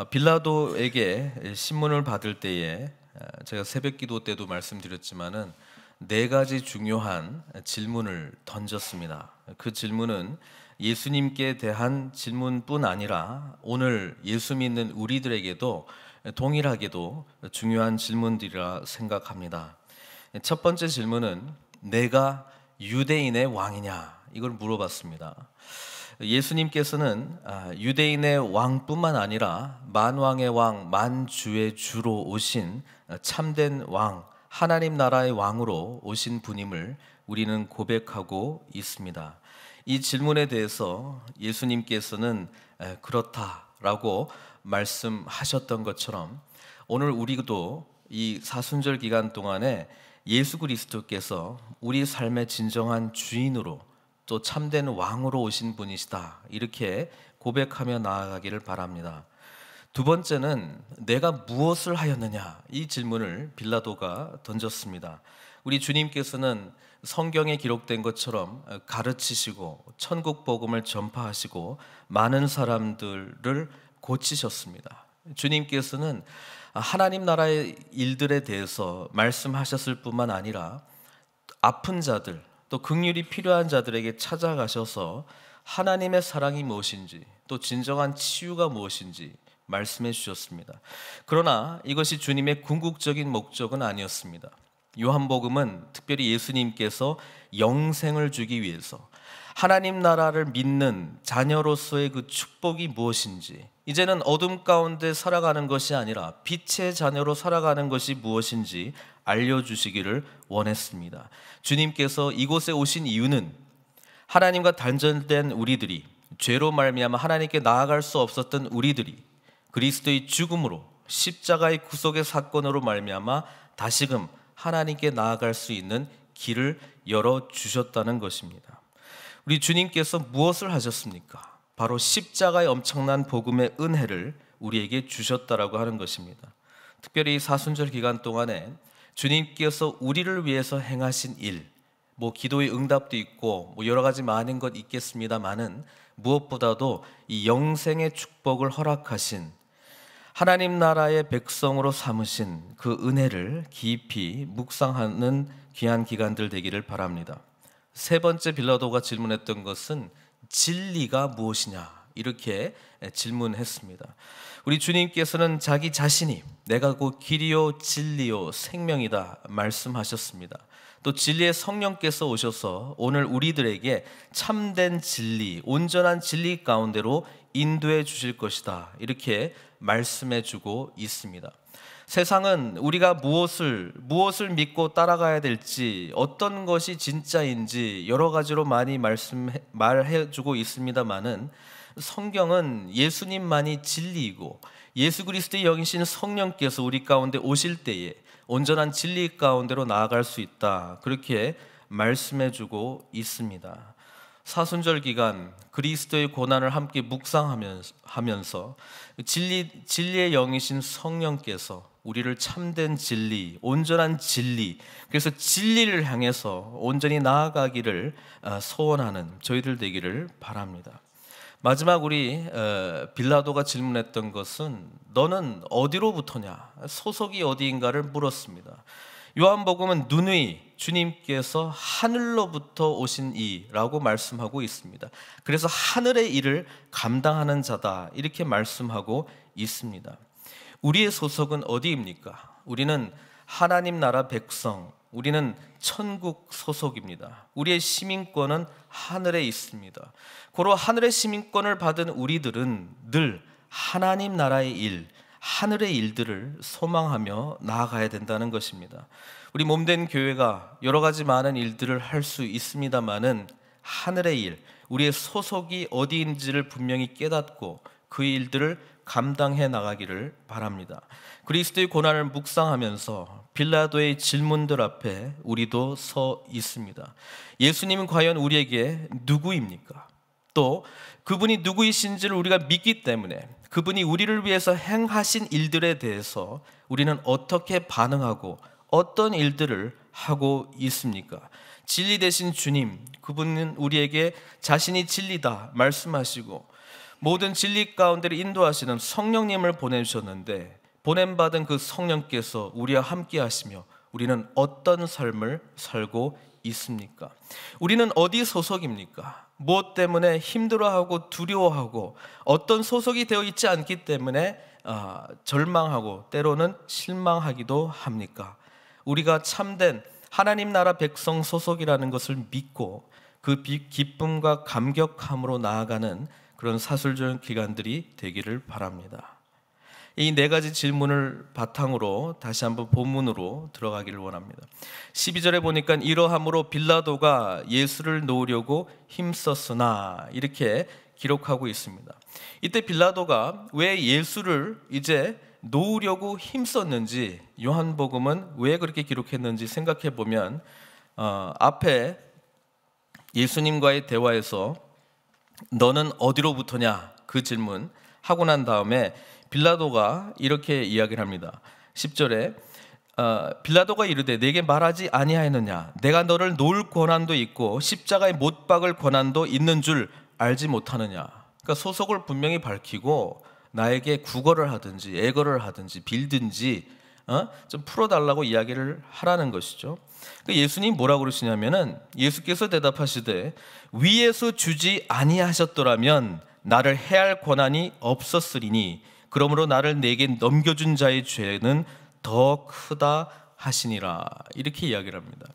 빌라도에게 신문을 받을 때에 제가 새벽기도 때도 말씀드렸지만은 네 가지 중요한 질문을 던졌습니다. 그 질문은 예수님께 대한 질문뿐 아니라 오늘 예수 믿는 우리들에게도 동일하게도 중요한 질문들이라 생각합니다. 첫 번째 질문은 내가 유대인의 왕이냐? 이걸 물어봤습니다. 예수님께서는 유대인의 왕뿐만 아니라 만왕의 왕, 만주의 주로 오신 참된 왕, 하나님 나라의 왕으로 오신 분임을 우리는 고백하고 있습니다. 이 질문에 대해서 예수님께서는 그렇다라고 말씀하셨던 것처럼 오늘 우리도 이 사순절 기간 동안에 예수 그리스도께서 우리 삶의 진정한 주인으로 또 참된 왕으로 오신 분이시다, 이렇게 고백하며 나아가기를 바랍니다. 두 번째는 내가 무엇을 하였느냐, 이 질문을 빌라도가 던졌습니다. 우리 주님께서는 성경에 기록된 것처럼 가르치시고 천국 복음을 전파하시고 많은 사람들을 고치셨습니다. 주님께서는 하나님 나라의 일들에 대해서 말씀하셨을 뿐만 아니라 아픈 자들, 또 긍휼이 필요한 자들에게 찾아가셔서 하나님의 사랑이 무엇인지, 또 진정한 치유가 무엇인지 말씀해 주셨습니다. 그러나 이것이 주님의 궁극적인 목적은 아니었습니다. 요한복음은 특별히 예수님께서 영생을 주기 위해서 하나님 나라를 믿는 자녀로서의 그 축복이 무엇인지, 이제는 어둠 가운데 살아가는 것이 아니라 빛의 자녀로 살아가는 것이 무엇인지 알려주시기를 원했습니다. 주님께서 이곳에 오신 이유는 하나님과 단절된 우리들이, 죄로 말미암아 하나님께 나아갈 수 없었던 우리들이 그리스도의 죽음으로 십자가의 구속의 사건으로 말미암아 다시금 하나님께 나아갈 수 있는 길을 열어주셨다는 것입니다. 우리 주님께서 무엇을 하셨습니까? 바로 십자가의 엄청난 복음의 은혜를 우리에게 주셨다라고 하는 것입니다. 특별히 사순절 기간 동안에 주님께서 우리를 위해서 행하신 일, 기도의 응답도 있고 여러 가지 많은 것 있겠습니다만은 무엇보다도 이 영생의 축복을 허락하신, 하나님 나라의 백성으로 삼으신 그 은혜를 깊이 묵상하는 귀한 기간들 되기를 바랍니다. 세 번째 빌라도가 질문했던 것은 진리가 무엇이냐, 이렇게 질문했습니다. 우리 주님께서는 자기 자신이 내가 곧 길이요 진리요 생명이다 말씀하셨습니다. 또 진리의 성령께서 오셔서 오늘 우리들에게 참된 진리, 온전한 진리 가운데로 인도해 주실 것이다, 이렇게 말씀해 주고 있습니다. 세상은 우리가 무엇을 믿고 따라가야 될지, 어떤 것이 진짜인지 여러 가지로 많이 말해 주고 있습니다만은 성경은 예수님만이 진리이고 예수 그리스도의 영이신 성령께서 우리 가운데 오실 때에 온전한 진리 가운데로 나아갈 수 있다, 그렇게 말씀해 주고 있습니다. 사순절 기간 그리스도의 고난을 함께 묵상하면서 진리의 영이신 성령께서 우리를 참된 진리, 온전한 진리, 그래서 진리를 향해서 온전히 나아가기를 소원하는 저희들 되기를 바랍니다. 마지막 우리 빌라도가 질문했던 것은 너는 어디로부터냐, 소속이 어디인가를 물었습니다. 요한복음은 누누이 주님께서 하늘로부터 오신 이라고 말씀하고 있습니다. 그래서 하늘의 일을 감당하는 자다, 이렇게 말씀하고 있습니다. 우리의 소속은 어디입니까? 우리는 하나님 나라 백성, 우리는 천국 소속입니다. 우리의 시민권은 하늘에 있습니다. 고로 하늘의 시민권을 받은 우리들은 늘 하나님 나라의 일, 하늘의 일들을 소망하며 나아가야 된다는 것입니다. 우리 몸된 교회가 여러 가지 많은 일들을 할 수 있습니다만은 하늘의 일, 우리의 소속이 어디인지를 분명히 깨닫고 그 일들을 감당해 나가기를 바랍니다. 그리스도의 고난을 묵상하면서 빌라도의 질문들 앞에 우리도 서 있습니다. 예수님은 과연 우리에게 누구입니까? 또 그분이 누구이신지를 우리가 믿기 때문에 그분이 우리를 위해서 행하신 일들에 대해서 우리는 어떻게 반응하고 어떤 일들을 하고 있습니까? 진리 되신 주님, 그분은 우리에게 자신이 진리다 말씀하시고 모든 진리 가운데를 인도하시는 성령님을 보내주셨는데 보냄받은 그 성령께서 우리와 함께 하시며 우리는 어떤 삶을 살고 있습니까? 우리는 어디 소속입니까? 무엇 때문에 힘들어하고 두려워하고 어떤 소속이 되어 있지 않기 때문에 절망하고 때로는 실망하기도 합니까? 우리가 참된 하나님 나라 백성 소속이라는 것을 믿고 그 기쁨과 감격함으로 나아가는 그런 사술적 기간들이 되기를 바랍니다. 이 네 가지 질문을 바탕으로 다시 한번 본문으로 들어가기를 원합니다. 12절에 보니까 이러함으로 빌라도가 예수를 놓으려고 힘썼으나 이렇게 기록하고 있습니다. 이때 빌라도가 왜 예수를 이제 놓으려고 힘썼는지 요한복음은 왜 그렇게 기록했는지 생각해 보면 앞에 예수님과의 대화에서 너는 어디로부터냐 그 질문 하고 난 다음에 빌라도가 이렇게 이야기를 합니다. 10절에 빌라도가 이르되 내게 말하지 아니하였느냐 내가 너를 놓을 권한도 있고 십자가에 못 박을 권한도 있는 줄 알지 못하느냐. 그러니까 소속을 분명히 밝히고 나에게 구걸을 하든지 애걸을 하든지 빌든지 좀 풀어달라고 이야기를 하라는 것이죠. 예수님 뭐라고 그러시냐면은 예수께서 대답하시되 위에서 주지 아니하셨더라면 나를 해할 권한이 없었으리니 그러므로 나를 내게 넘겨준 자의 죄는 더 크다 하시니라 이렇게 이야기를 합니다.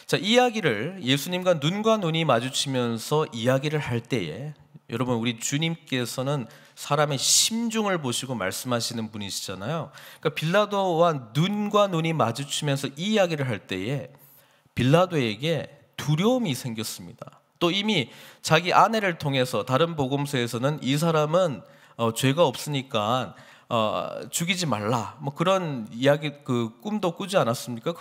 자, 이 이야기를 예수님과 눈과 눈이 마주치면서 이야기를 할 때에 여러분 우리 주님께서는 사람의 심중을 보시고 말씀하시는 분이시잖아요. 그러니까 빌라도와 눈과 눈이 마주치면서 이 이야기를 할 때에 빌라도에게 두려움이 생겼습니다. 또 이미 자기 아내를 통해서 다른 복음서에서는 이 사람은 죄가 없으니까 죽이지 말라 뭐 그런 이야기 그 꿈도 꾸지 않았습니까?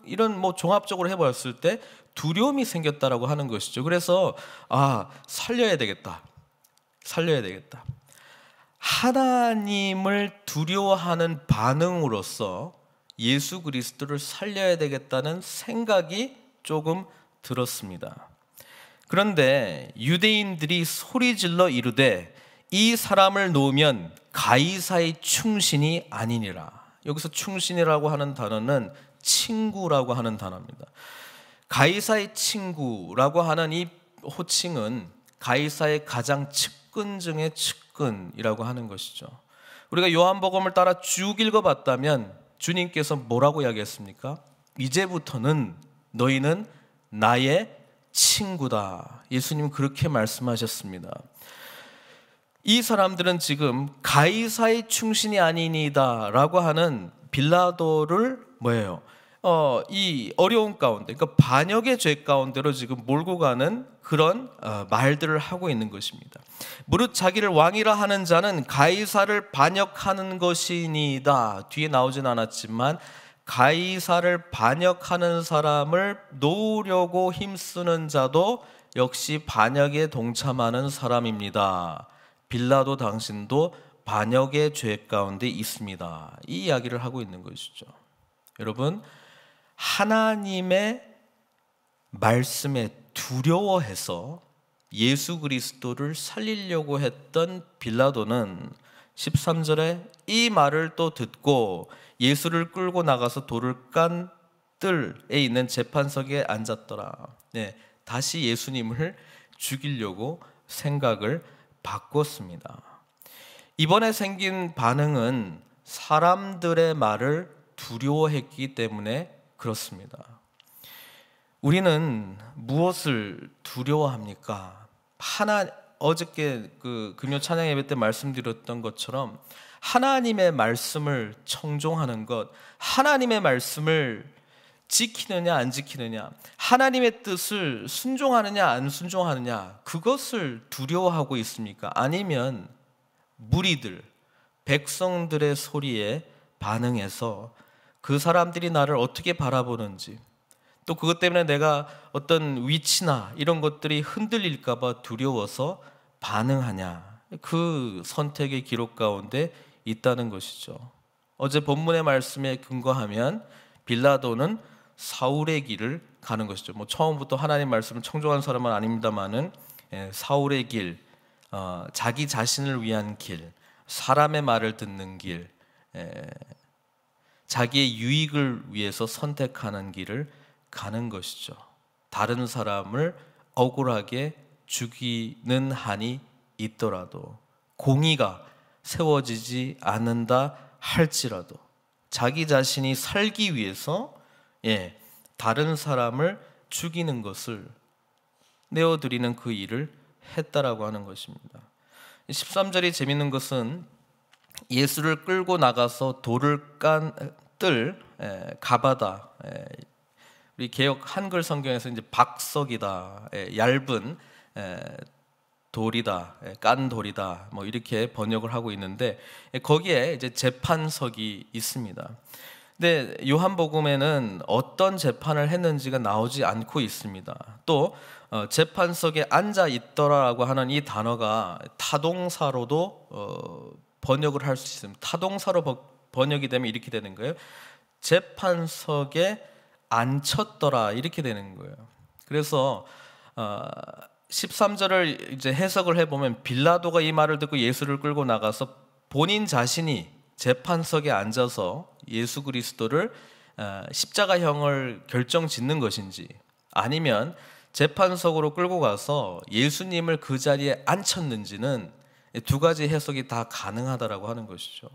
이런 뭐 종합적으로 해봤을 때 두려움이 생겼다라고 하는 것이죠. 그래서 살려야 되겠다. 하나님을 두려워하는 반응으로서 예수 그리스도를 살려야 되겠다는 생각이 조금 들었습니다. 그런데 유대인들이 소리질러 이르되 이 사람을 놓으면 가이사의 충신이 아니니라. 여기서 충신이라고 하는 단어는 친구라고 하는 단어입니다. 가이사의 친구라고 하는 이 호칭은 가이사의 가장 측근 중의 측근이라고 하는 것이죠. 우리가 요한복음을 따라 쭉 읽어봤다면 주님께서 뭐라고 이야기했습니까? 이제부터는 너희는 나의 친구다. 예수님은 그렇게 말씀하셨습니다. 이 사람들은 지금 가이사의 충신이 아니니다 라고 하는 빌라도를 뭐예요? 이 어려운 가운데, 그러니까 반역의 죄 가운데로 지금 몰고 가는 그런 말들을 하고 있는 것입니다. 무릇 자기를 왕이라 하는 자는 가이사를 반역하는 것이니다. 뒤에 나오진 않았지만 가이사를 반역하는 사람을 놓으려고 힘쓰는 자도 역시 반역에 동참하는 사람입니다. 빌라도 당신도 반역의 죄 가운데 있습니다. 이 이야기를 하고 있는 것이죠. 여러분, 하나님의 말씀에 두려워해서 예수 그리스도를 살리려고 했던 빌라도는 13절에 이 말을 또 듣고 예수를 끌고 나가서 돌을 뜰에 있는 재판석에 앉았더라. 다시 예수님을 죽이려고 생각을 바꿨습니다. 이번에 생긴 반응은 사람들의 말을 두려워했기 때문에 그렇습니다. 우리는 무엇을 두려워합니까? 어저께 그 금요 찬양 예배 때 말씀드렸던 것처럼 하나님의 말씀을 청종하는 것, 하나님의 말씀을 지키느냐 안 지키느냐, 하나님의 뜻을 순종하느냐 안 순종하느냐, 그것을 두려워하고 있습니까? 아니면 무리들, 백성들의 소리에 반응해서 그 사람들이 나를 어떻게 바라보는지, 또 그것 때문에 내가 어떤 위치나 이런 것들이 흔들릴까 봐 두려워서 반응하냐, 그 선택의 기록 가운데 있다는 것이죠. 어제 본문의 말씀에 근거하면 빌라도는 사울의 길을 가는 것이죠. 처음부터 하나님 말씀을 청종한 사람은 아닙니다만은 사울의 길, 자기 자신을 위한 길, 사람의 말을 듣는 길, 자기의 유익을 위해서 선택하는 길을 가는 것이죠. 다른 사람을 억울하게 죽이는 한이 있더라도, 공의가 세워지지 않는다 할지라도 자기 자신이 살기 위해서 다른 사람을 죽이는 것을 내어드리는 그 일을 했다라고 하는 것입니다. 13절이 재밌는 것은 예수를 끌고 나가서 돌을 뜰 가바다, 우리 개역 한글 성경에서 이제 박석이다, 얇은 돌이다, 깐 돌이다, 뭐 이렇게 번역을 하고 있는데, 거기에 이제 재판석이 있습니다. 근데 요한복음에는 어떤 재판을 했는지가 나오지 않고 있습니다. 또 재판석에 앉아 있더라라고 하는 이 단어가 타동사로도 번역을 할 수 있습니다. 타동사로 번역이 되면 이렇게 되는 거예요. 재판석에 앉혔더라, 이렇게 되는 거예요. 그래서 13절을 이제 해석을 해보면, 빌라도가 이 말을 듣고 예수를 끌고 나가서 본인 자신이 재판석에 앉아서 예수 그리스도를 십자가형을 결정짓는 것인지, 아니면 재판석으로 끌고 가서 예수님을 그 자리에 앉혔는지는 두 가지 해석이 다 가능하다라고 하는 것이죠.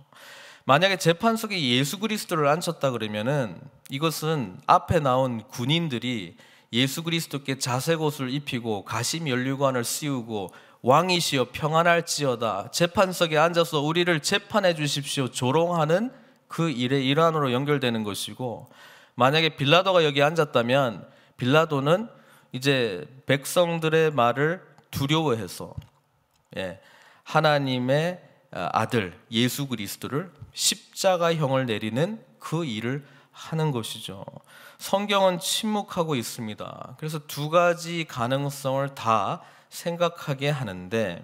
만약에 재판석에 예수 그리스도를 앉혔다 그러면은, 이것은 앞에 나온 군인들이 예수 그리스도께 자색옷을 입히고 가시 면류관을 씌우고 왕이시여 평안할지어다, 재판석에 앉아서 우리를 재판해 주십시오, 조롱하는 그 일의 일환으로 연결되는 것이고, 만약에 빌라도가 여기 앉았다면 빌라도는 이제 백성들의 말을 두려워해서 하나님의 아들 예수 그리스도를 십자가형을 내리는 그 일을 하는 것이죠. 성경은 침묵하고 있습니다. 그래서 두 가지 가능성을 다 생각하게 하는데,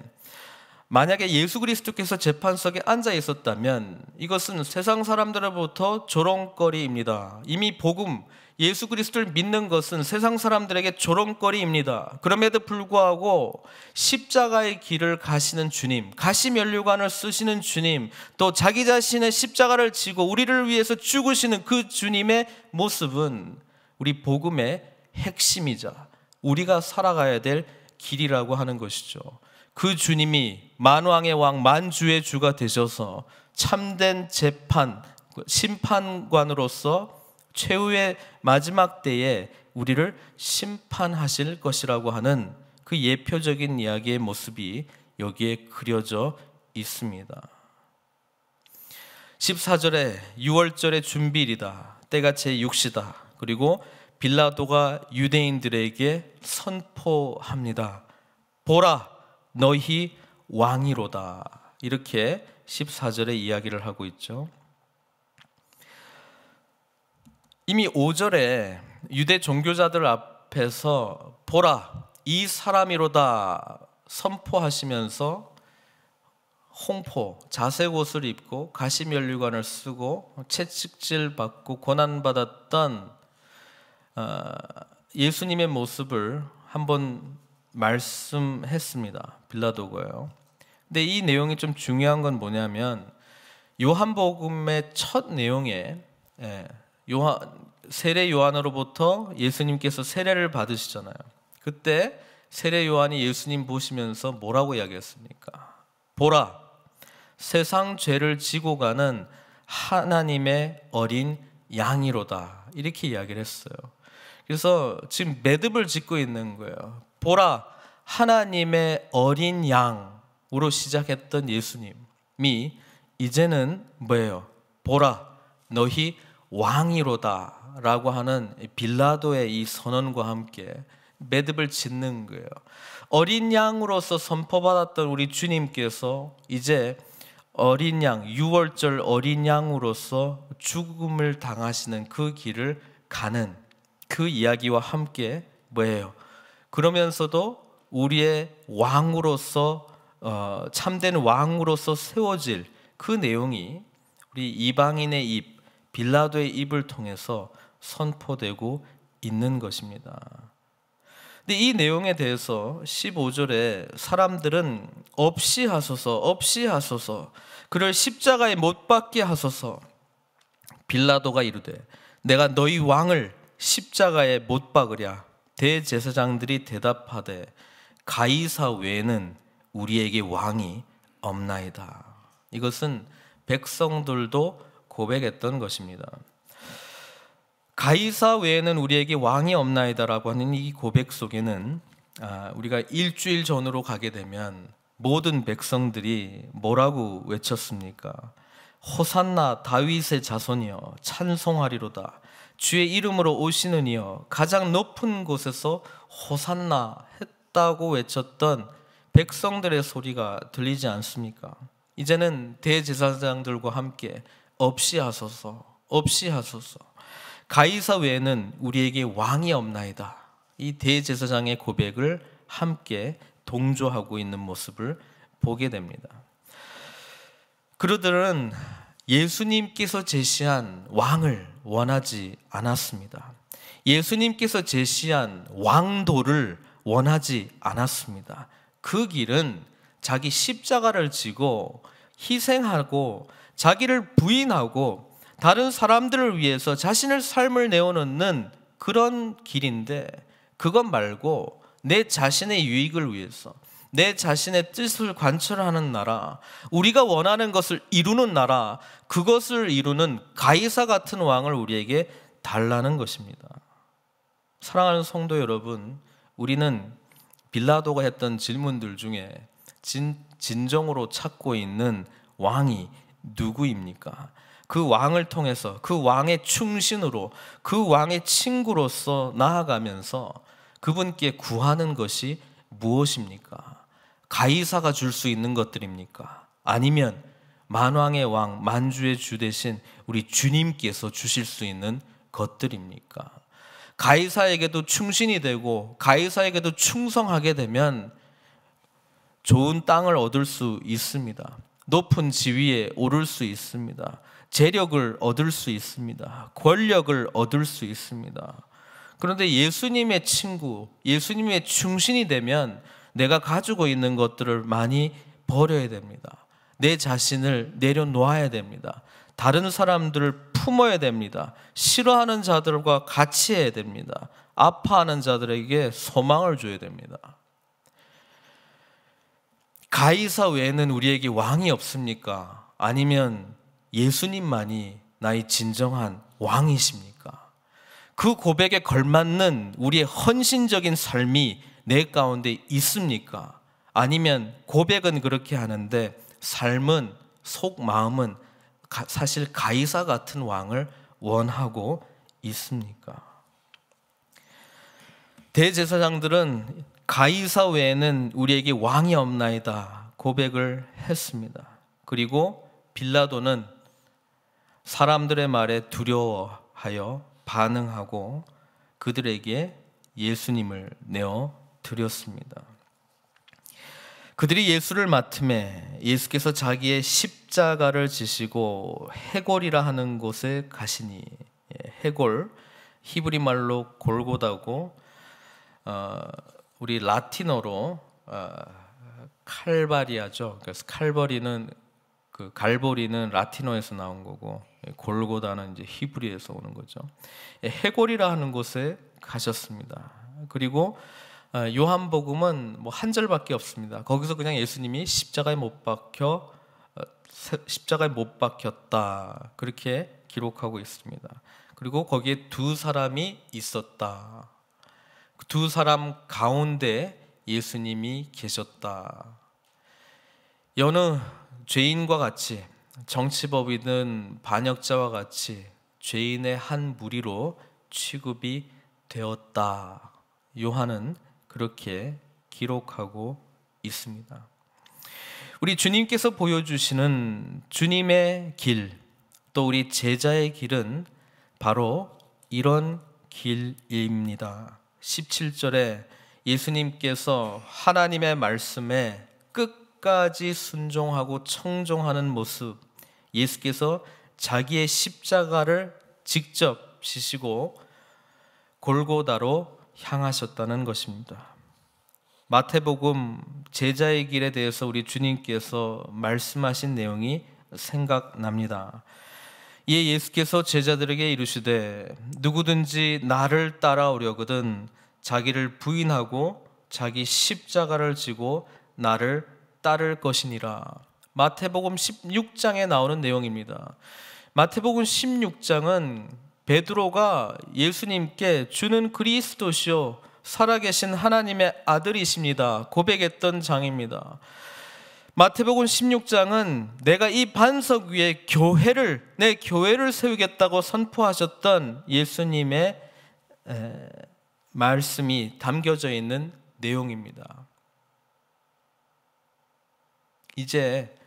만약에 예수 그리스도께서 재판석에 앉아 있었다면 이것은 세상 사람들로부터 조롱거리입니다. 이미 복음, 예수 그리스도를 믿는 것은 세상 사람들에게 조롱거리입니다. 그럼에도 불구하고 십자가의 길을 가시는 주님, 가시 면류관을 쓰시는 주님, 또 자기 자신의 십자가를 지고 우리를 위해서 죽으시는 그 주님의 모습은 우리 복음의 핵심이자 우리가 살아가야 될 길이라고 하는 것이죠. 그 주님이 만왕의 왕, 만주의 주가 되셔서 참된 재판, 심판관으로서 최후의 마지막 때에 우리를 심판하실 것이라고 하는 그 예표적인 이야기의 모습이 여기에 그려져 있습니다. 14절에 6월절의 준비일이다, 때가 제6시다, 그리고 빌라도가 유대인들에게 선포합니다. 보라, 너희 왕이로다, 이렇게 14절에 이야기를 하고 있죠. 이미 5절에 유대 종교자들 앞에서 보라, 이 사람이로다 선포하시면서 홍포, 자색옷을 입고 가시면류관을 쓰고 채찍질 받고 고난받았던 예수님의 모습을 한번 말씀했습니다, 빌라도가요. 근데 이 내용이 좀 중요한 건 뭐냐면, 요한복음의 첫 내용에 세례 요한으로부터 예수님께서 세례를 받으시잖아요. 그때 세례 요한이 예수님 보시면서 뭐라고 이야기했습니까? 보라, 세상 죄를 지고 가는 하나님의 어린 양이로다, 이렇게 이야기를 했어요. 그래서 지금 매듭을 짓고 있는 거예요. 보라, 하나님의 어린 양으로 시작했던 예수님이 이제는 뭐예요? 보라, 너희 왕이로다 라고 하는 빌라도의 이 선언과 함께 매듭을 짓는 거예요. 어린 양으로서 선포받았던 우리 주님께서 이제 어린 양, 6월절 어린 양으로서 죽음을 당하시는 그 길을 가는 그 이야기와 함께 뭐예요? 그러면서도 우리의 왕으로서 참된 왕으로서 세워질 그 내용이 우리 이방인의 입, 빌라도의 입을 통해서 선포되고 있는 것입니다. 근데 이 내용에 대해서 15절에 사람들은 없이 하소서, 없이 하소서, 그를 십자가에 못 박게 하소서. 빌라도가 이르되 내가 너희 왕을 십자가에 못 박으랴. 대제사장들이 대답하되 가이사 외에는 우리에게 왕이 없나이다. 이것은 백성들도 고백했던 것입니다. 가이사 외에는 우리에게 왕이 없나이다라고 하는 이 고백 속에는 우리가 일주일 전으로 가게 되면 모든 백성들이 뭐라고 외쳤습니까? 호산나 다윗의 자손이여 찬송하리로다. 주의 이름으로 오시는 이여 가장 높은 곳에서 호산나 했다고 외쳤던 백성들의 소리가 들리지 않습니까? 이제는 대제사장들과 함께 없이 하소서, 없이 하소서, 가이사 외에는 우리에게 왕이 없나이다. 이 대제사장의 고백을 함께 동조하고 있는 모습을 보게 됩니다. 그들은 예수님께서 제시한 왕을 원하지 않았습니다. 예수님께서 제시한 왕도를 원하지 않았습니다. 그 길은 자기 십자가를 지고 희생하고 자기를 부인하고 다른 사람들을 위해서 자신의 삶을 내어놓는 그런 길인데, 그것 말고 내 자신의 유익을 위해서 내 자신의 뜻을 관철하는 나라, 우리가 원하는 것을 이루는 나라, 그것을 이루는 가이사 같은 왕을 우리에게 달라는 것입니다. 사랑하는 성도 여러분, 우리는 빌라도가 했던 질문들 중에 진정으로 찾고 있는 왕이 누구입니까? 그 왕을 통해서, 그 왕의 충신으로, 그 왕의 친구로서 나아가면서 그분께 구하는 것이 무엇입니까? 가이사가 줄 수 있는 것들입니까? 아니면 만왕의 왕, 만주의 주 대신 우리 주님께서 주실 수 있는 것들입니까? 가이사에게도 충신이 되고 가이사에게도 충성하게 되면 좋은 땅을 얻을 수 있습니다. 높은 지위에 오를 수 있습니다. 재력을 얻을 수 있습니다. 권력을 얻을 수 있습니다. 그런데 예수님의 친구, 예수님의 충신이 되면 내가 가지고 있는 것들을 많이 버려야 됩니다. 내 자신을 내려놓아야 됩니다. 다른 사람들을 품어야 됩니다. 싫어하는 자들과 같이 해야 됩니다. 아파하는 자들에게 소망을 줘야 됩니다. 가이사 외에는 우리에게 왕이 없습니까? 아니면 예수님만이 나의 진정한 왕이십니까? 그 고백에 걸맞는 우리의 헌신적인 삶이 내 가운데 있습니까? 아니면 고백은 그렇게 하는데 삶은, 속마음은 사실 가이사 같은 왕을 원하고 있습니까? 대제사장들은 가이사 외에는 우리에게 왕이 없나이다 고백을 했습니다. 그리고 빌라도는 사람들의 말에 두려워하여 반응하고 그들에게 예수님을 내어 드렸습니다. 그들이 예수를 맡음에 예수께서 자기의 십자가를 지시고 해골이라 하는 곳에 가시니, 해골 히브리 말로 골고다고 우리 라틴어로 칼바리아죠. 그래서 칼버리는 갈보리는 라틴어에서 나온 거고 골고다는 이제 히브리에서 오는 거죠. 해골이라 하는 곳에 가셨습니다. 그리고 요한복음은 뭐 한 절밖에 없습니다. 거기서 그냥 예수님이 십자가에 못 박혔다 그렇게 기록하고 있습니다. 그리고 거기에 두 사람이 있었다. 두 사람 가운데 예수님이 계셨다. 여느 죄인과 같이, 정치법이든 반역자와 같이 죄인의 한 무리로 취급이 되었다. 요한은 그렇게 기록하고 있습니다. 우리 주님께서 보여주시는 주님의 길, 또 우리 제자의 길은 바로 이런 길입니다. 17절에 예수님께서 하나님의 말씀에 끝까지 순종하고 청종하는 모습, 예수께서 자기의 십자가를 직접 지시고 골고다로 향하셨다는 것입니다. 마태복음 제자의 길에 대해서 우리 주님께서 말씀하신 내용이 생각납니다. 이에 예수께서 제자들에게 이르시되 누구든지 나를 따라오려거든 자기를 부인하고 자기 십자가를 지고 나를 따를 것이니라. 마태복음 16장에 나오는 내용입니다. 마태복음 16장은 베드로가 예수님께 주는 그리스도시요 살아계신 하나님의 아들이십니다 고백했던 장입니다. 마태복음 16장은 내가 이 반석 위에 내 교회를 세우겠다고 선포하셨던 예수님의 말씀이 담겨져 있는 내용입니다. 이제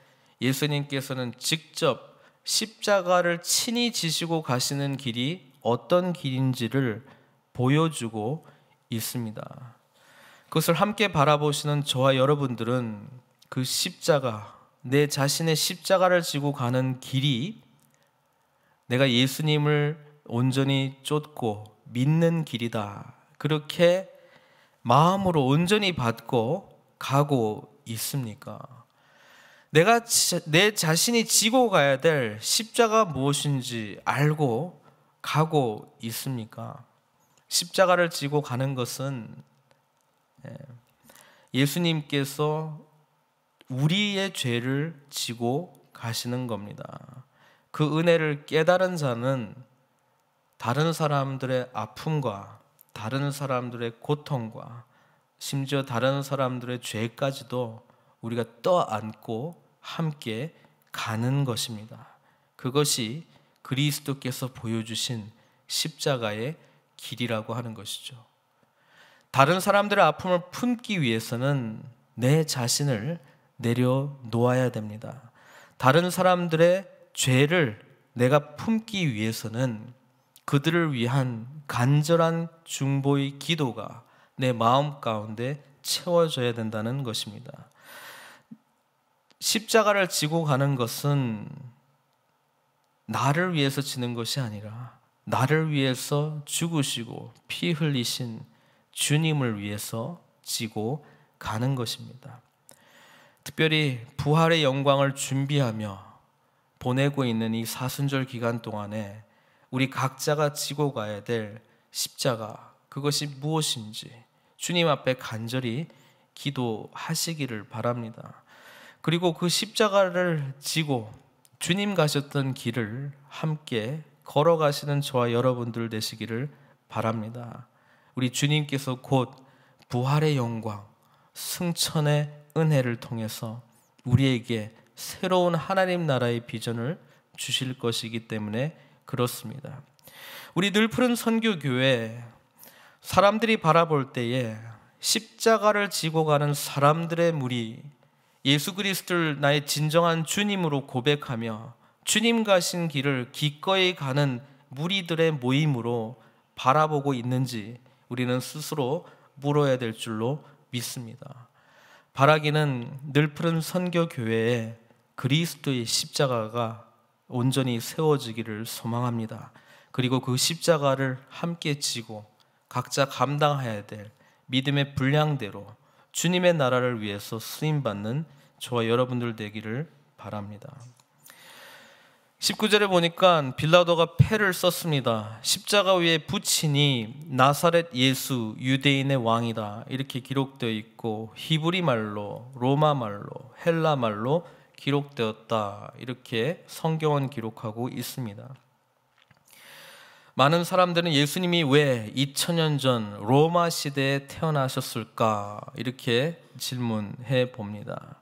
예수님께서는 직접 십자가를 친히 지시고 가시는 길이 어떤 길인지를 보여주고 있습니다. 그것을 함께 바라보시는 저와 여러분들은 그 십자가, 내 자신의 십자가를 지고 가는 길이 내가 예수님을 온전히 쫓고 믿는 길이다, 그렇게 마음으로 온전히 받고 가고 있습니까? 내가 내 자신이 지고 가야 될 십자가 무엇인지 알고 가고 있습니까? 십자가를 지고 가는 것은 예수님께서 우리의 죄를 지고 가시는 겁니다. 그 은혜를 깨달은 자는 다른 사람들의 아픔과 다른 사람들의 고통과 심지어 다른 사람들의 죄까지도 우리가 떠안고 함께 가는 것입니다. 그것이 그리스도께서 보여주신 십자가의 길이라고 하는 것이죠. 다른 사람들의 아픔을 품기 위해서는 내 자신을 내려놓아야 됩니다. 다른 사람들의 죄를 내가 품기 위해서는 그들을 위한 간절한 중보의 기도가 내 마음 가운데 채워져야 된다는 것입니다. 십자가를 지고 가는 것은 나를 위해서 지는 것이 아니라 나를 위해서 죽으시고 피 흘리신 주님을 위해서 지고 가는 것입니다. 특별히 부활의 영광을 준비하며 보내고 있는 이 사순절 기간 동안에 우리 각자가 지고 가야 될 십자가, 그것이 무엇인지 주님 앞에 간절히 기도하시기를 바랍니다. 그리고 그 십자가를 지고 주님 가셨던 길을 함께 걸어가시는 저와 여러분들 되시기를 바랍니다. 우리 주님께서 곧 부활의 영광, 승천의 은혜를 통해서 우리에게 새로운 하나님 나라의 비전을 주실 것이기 때문에 그렇습니다. 우리 늘푸른 선교교회 사람들이 바라볼 때에 십자가를 지고 가는 사람들의 무리, 예수 그리스도를 나의 진정한 주님으로 고백하며 주님 가신 길을 기꺼이 가는 무리들의 모임으로 바라보고 있는지 우리는 스스로 물어야 될 줄로 믿습니다. 바라기는 늘푸른 선교교회에 그리스도의 십자가가 온전히 세워지기를 소망합니다. 그리고 그 십자가를 함께 지고 각자 감당해야 될 믿음의 분량대로 주님의 나라를 위해서 쓰임받는 저와 여러분들 되기를 바랍니다. 19절에 보니까 빌라도가 패를 썼습니다. 십자가 위에 붙이니 나사렛 예수 유대인의 왕이다, 이렇게 기록되어 있고 히브리 말로, 로마 말로, 헬라 말로 기록되었다, 이렇게 성경은 기록하고 있습니다. 많은 사람들은 예수님이 왜 2000년 전 로마 시대에 태어나셨을까 이렇게 질문해 봅니다.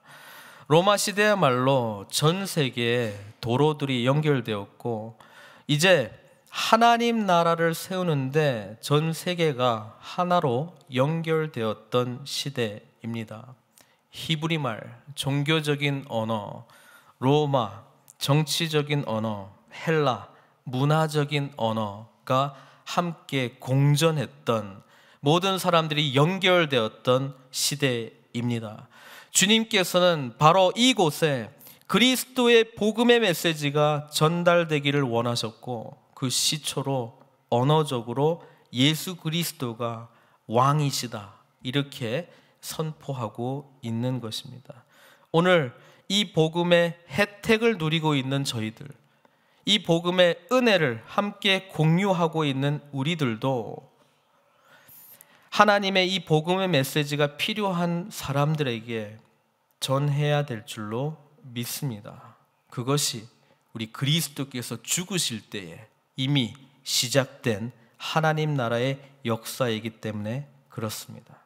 로마 시대야말로 전 세계에 도로들이 연결되었고 이제 하나님 나라를 세우는데 전 세계가 하나로 연결되었던 시대입니다. 히브리 말, 종교적인 언어, 로마, 정치적인 언어, 헬라, 문화적인 언어가 함께 공존했던, 모든 사람들이 연결되었던 시대입니다. 주님께서는 바로 이곳에 그리스도의 복음의 메시지가 전달되기를 원하셨고 그 시초로 언어적으로 예수 그리스도가 왕이시다, 이렇게 선포하고 있는 것입니다. 오늘 이 복음의 혜택을 누리고 있는 저희들, 이 복음의 은혜를 함께 공유하고 있는 우리들도 하나님의 이 복음의 메시지가 필요한 사람들에게 전해야 될 줄로 믿습니다. 그것이 우리 그리스도께서 죽으실 때에 이미 시작된 하나님 나라의 역사이기 때문에 그렇습니다.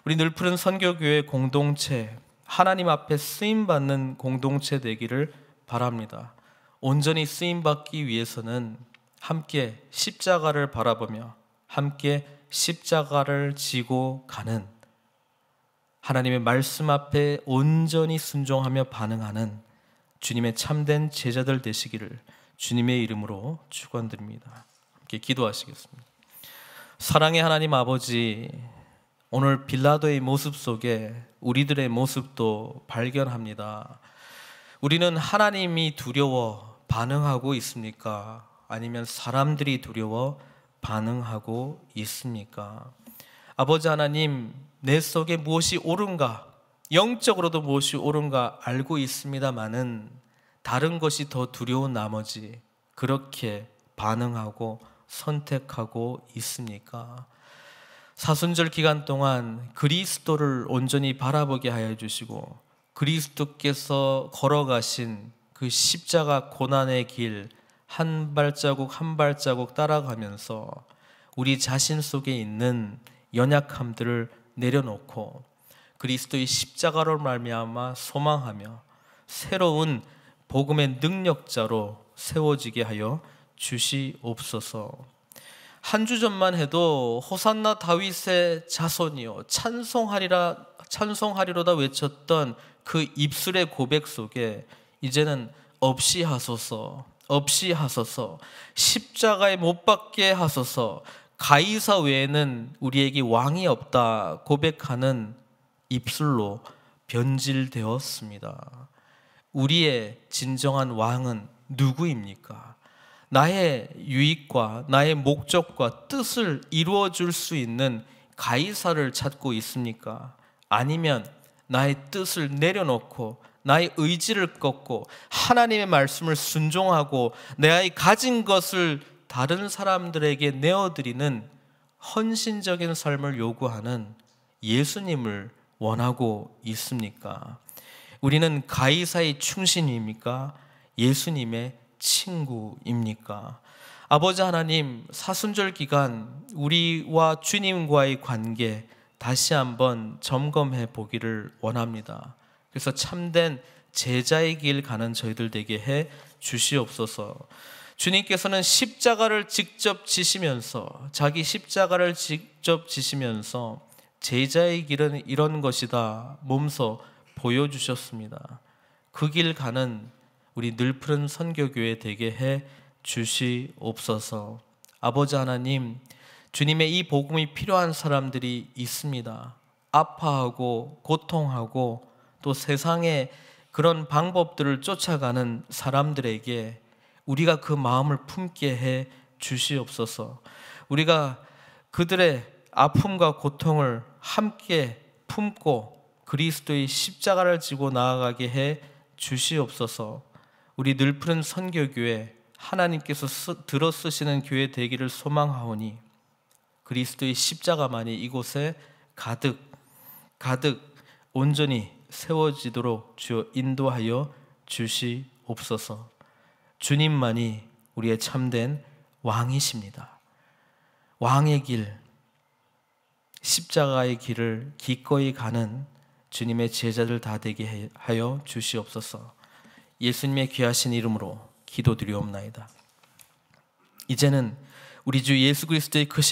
우리 늘푸른 선교교회 공동체, 하나님 앞에 쓰임받는 공동체 되기를 바랍니다. 온전히 쓰임받기 위해서는 함께 십자가를 바라보며 함께 십자가를 지고 가는, 하나님의 말씀 앞에 온전히 순종하며 반응하는 주님의 참된 제자들 되시기를 주님의 이름으로 축원드립니다. 함께 기도하시겠습니다. 사랑의 하나님 아버지, 오늘 빌라도의 모습 속에 우리들의 모습도 발견합니다. 우리는 하나님이 두려워 반응하고 있습니까? 아니면 사람들이 두려워 반응하고 있습니까? 아버지 하나님, 내 속에 무엇이 옳은가, 영적으로도 무엇이 옳은가 알고 있습니다마는 다른 것이 더 두려운 나머지 그렇게 반응하고 선택하고 있습니까? 사순절 기간 동안 그리스도를 온전히 바라보게 하여 주시고 그리스도께서 걸어가신 그 십자가 고난의 길 한 발자국 한 발자국 따라가면서 우리 자신 속에 있는 연약함들을 내려놓고 그리스도의 십자가로 말미암아 소망하며 새로운 복음의 능력자로 세워지게 하여 주시옵소서. 한 주 전만 해도 호산나 다윗의 자손이요 찬송하리로다 외쳤던 그 입술의 고백 속에 이제는 없이 하소서, 없이 하소서, 십자가에 못 박게 하소서, 가이사 외에는 우리에게 왕이 없다 고백하는 입술로 변질되었습니다. 우리의 진정한 왕은 누구입니까? 나의 유익과 나의 목적과 뜻을 이루어 줄 수 있는 가이사를 찾고 있습니까? 아니면 나의 뜻을 내려놓고 나의 의지를 꺾고 하나님의 말씀을 순종하고 내가 가진 것을 다른 사람들에게 내어드리는 헌신적인 삶을 요구하는 예수님을 원하고 있습니까? 우리는 가이사의 충신입니까? 예수님의 친구입니까? 아버지 하나님, 사순절 기간 우리와 주님과의 관계 다시 한번 점검해 보기를 원합니다. 그래서 참된 제자의 길 가는 저희들 되게 해 주시옵소서. 주님께서는 십자가를 직접 지시면서, 자기 십자가를 직접 지시면서 제자의 길은 이런 것이다 몸소 보여주셨습니다. 그 길 가는 우리 늘푸른 선교교회 되게 해 주시옵소서. 아버지 하나님, 주님의 이 복음이 필요한 사람들이 있습니다. 아파하고 고통하고 또 세상의 그런 방법들을 쫓아가는 사람들에게 우리가 그 마음을 품게 해 주시옵소서. 우리가 그들의 아픔과 고통을 함께 품고 그리스도의 십자가를 지고 나아가게 해 주시옵소서. 우리 늘푸른 선교교회, 하나님께서 들어 쓰시는 교회 되기를 소망하오니 그리스도의 십자가만이 이곳에 가득 온전히 세워지도록 주여 인도하여 주시옵소서. 주님만이 우리의 참된 왕이십니다. 왕의 길, 십자가의 길을 기꺼이 가는 주님의 제자들 다 되게 하여 주시옵소서. 예수님의 귀하신 이름으로 기도드리옵나이다. 이제는 우리 주 예수 그리스도의 그